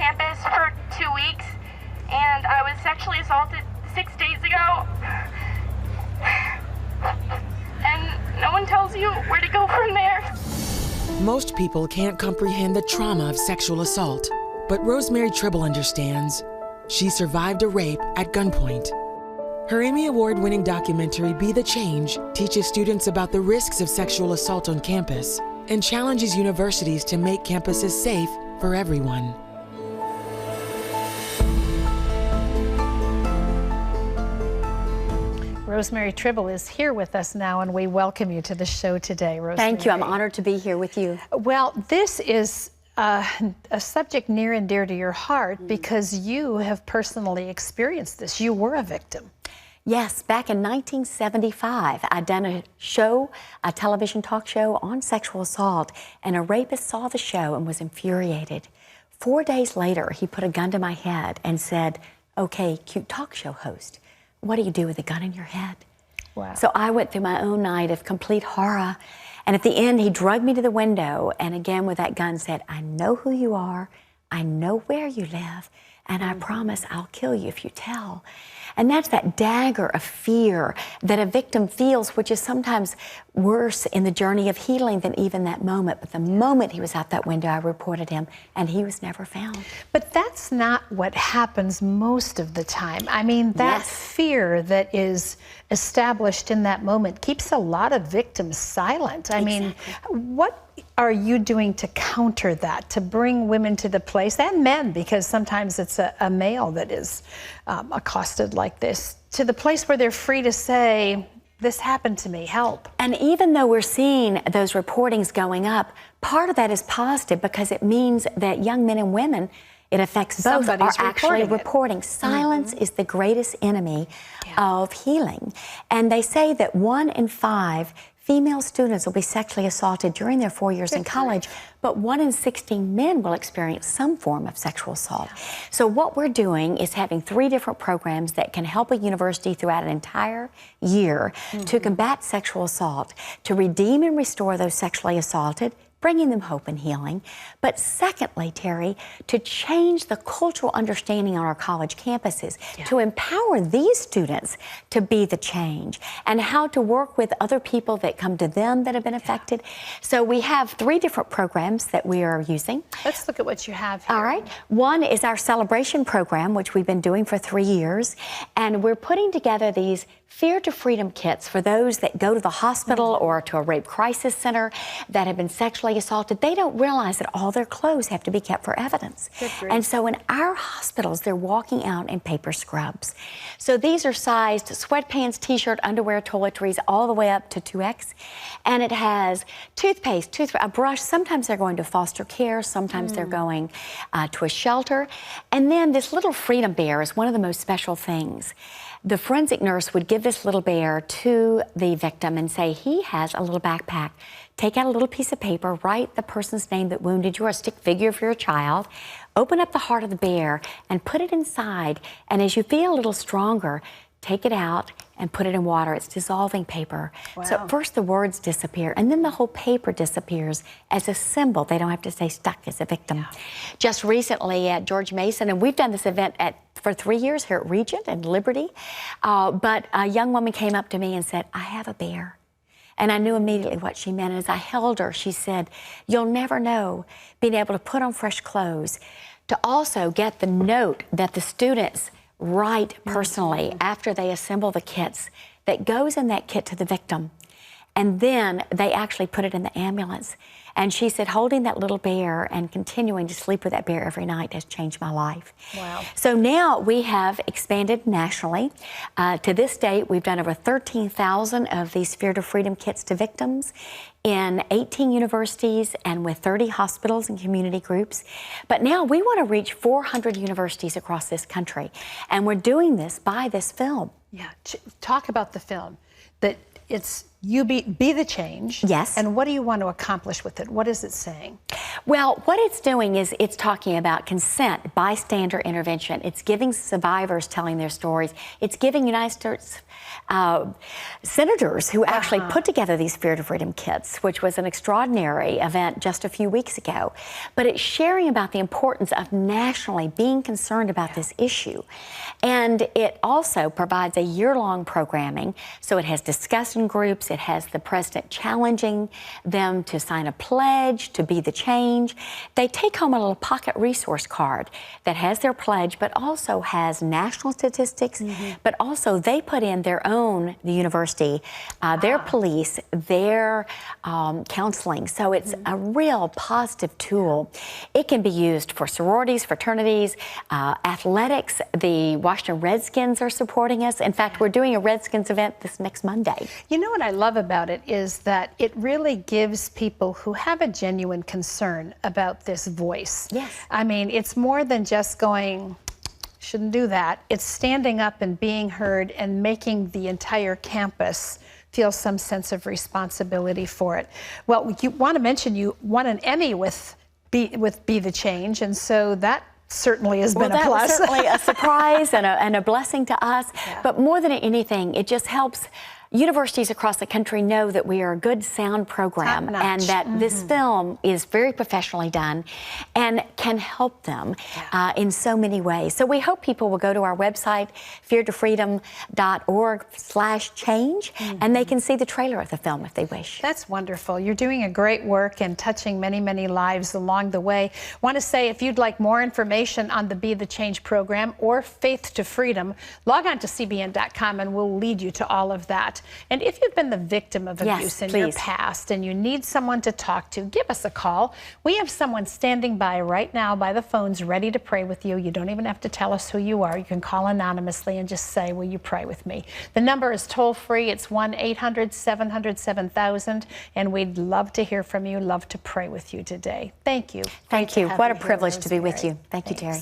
campus for 2 weeks, and I was sexually assaulted 6 days ago. And no one tells you where to go from there. Most people can't comprehend the trauma of sexual assault, but Rosemary Trible understands. She survived a rape at gunpoint. Her Emmy Award-winning documentary, Be the Change, teaches students about the risks of sexual assault on campus and challenges universities to make campuses safe for everyone. Rosemary Trible is here with us now, and we welcome you to the show today, Rosemary. Thank you. I'm honored to be here with you. Well, this is a subject near and dear to your heart because you have personally experienced this. You were a victim. Yes, back in 1975, I'd done a television talk show on sexual assault, and a rapist saw the show and was infuriated. 4 days later, he put a gun to my head and said, "Okay, cute talk show host, what do you do with a gun in your head?" Wow. So I went through my own night of complete horror. And at the end, he drugged me to the window and again with that gun said, "I know who you are, I know where you live, and I promise I'll kill you if you tell." And that's that dagger of fear that a victim feels, which is sometimes worse in the journey of healing than even that moment. But the moment he was out that window, I reported him, and he was never found. But that's not what happens most of the time. I mean, that fear that is established in that moment keeps a lot of victims silent. I mean, what are you doing to counter that, to bring women to the place, and men, because sometimes it's a male that is accosted like this, to the place where they're free to say, "This happened to me, help." And even though we're seeing those reportings going up, part of that is positive because it means that young men and women, it affects both, Somebody's are actually reporting reporting. Silence is the greatest enemy of healing. And they say that 1 in 5 female students will be sexually assaulted during their 4 years in college, but 1 in 16 men will experience some form of sexual assault. So what we're doing is having 3 different programs that can help a university throughout an entire year to combat sexual assault, to redeem and restore those sexually assaulted, bringing them hope and healing. But secondly, Terry, to change the cultural understanding on our college campuses, to empower these students to be the change, and how to work with other people that come to them that have been affected. So we have 3 different programs that we are using. Let's look at what you have here. All right. One is our celebration program, which we've been doing for 3 years, and we're putting together these Fear to Freedom kits for those that go to the hospital or to a rape crisis center that have been sexually assaulted. They don't realize that all their clothes have to be kept for evidence. And so in our hospitals, they're walking out in paper scrubs. So these are sized sweatpants, t-shirt, underwear, toiletries, all the way up to 2X. And it has toothpaste, a brush. Sometimes they're going to foster care. Sometimes they're going to a shelter. And then this little freedom bear is one of the most special things. The forensic nurse would give this little bear to the victim and say, he has a little backpack. Take out a little piece of paper, write the person's name that wounded you, or a stick figure for your child, open up the heart of the bear and put it inside. And as you feel a little stronger, take it out and put it in water. It's dissolving paper. Wow. So at first the words disappear, and then the whole paper disappears as a symbol. They don't have to stay stuck as a victim. Just recently at George Mason, and we've done this event for 3 years here at Regent and Liberty, but a young woman came up to me and said, "I have a bear." And I knew immediately what she meant. And as I held her, she said, "You'll never know, being able to put on fresh clothes, to also get the note that the students write personally after they assemble the kits that goes in that kit to the victim. And then they actually put it in the ambulance. And she said, holding that little bear and continuing to sleep with that bear every night has changed my life." Wow. So now we have expanded nationally. To this date, we've done over 13,000 of these Fear to Freedom kits to victims in 18 universities and with 30 hospitals and community groups. But now we want to reach 400 universities across this country. And we're doing this by this film. Yeah, talk about the film. That it's you be the change. Yes. And what do you want to accomplish with it? What is it saying? Well, what it's doing is it's talking about consent, bystander intervention. It's giving survivors telling their stories. It's giving United States senators who actually put together these Fear to Freedom kits, which was an extraordinary event just a few weeks ago. But it's sharing about the importance of nationally being concerned about this issue. And it also provides a year-long programming. So it has discussion groups. It has the president challenging them to sign a pledge to be the change. They take home a little pocket resource card that has their pledge, but also has national statistics, but also they put in their own, the university, their police, their counseling. So it's a real positive tool. It can be used for sororities, fraternities, athletics. The Washington Redskins are supporting us. In fact, we're doing a Redskins event this next Monday. You know what I love about it is that it really gives people who have a genuine concern about this voice. Yes. I mean, it's more than just going, shouldn't do that. It's standing up and being heard and making the entire campus feel some sense of responsibility for it. Well, you want to mention you won an Emmy with Be the Change, and so that certainly has been a plus. Well, that was certainly a surprise and a blessing to us. Yeah. But more than anything, it just helps universities across the country know that we are a good sound program and that this film is very professionally done and can help them in so many ways. So we hope people will go to our website, feartofreedom.org/change, and they can see the trailer of the film if they wish. That's wonderful. You're doing a great work and touching many, many lives along the way. Want to say if you'd like more information on the Be the Change program or Faith to Freedom, log on to cbn.com and we'll lead you to all of that. And if you've been the victim of abuse in your past and you need someone to talk to, give us a call. We have someone standing by right now by the phones ready to pray with you. You don't even have to tell us who you are. You can call anonymously and just say, will you pray with me? The number is toll free. It's 1-800-700-7000. And we'd love to hear from you, love to pray with you today. Thank you. Thank you. What a privilege to be with you. Thank you, Terry.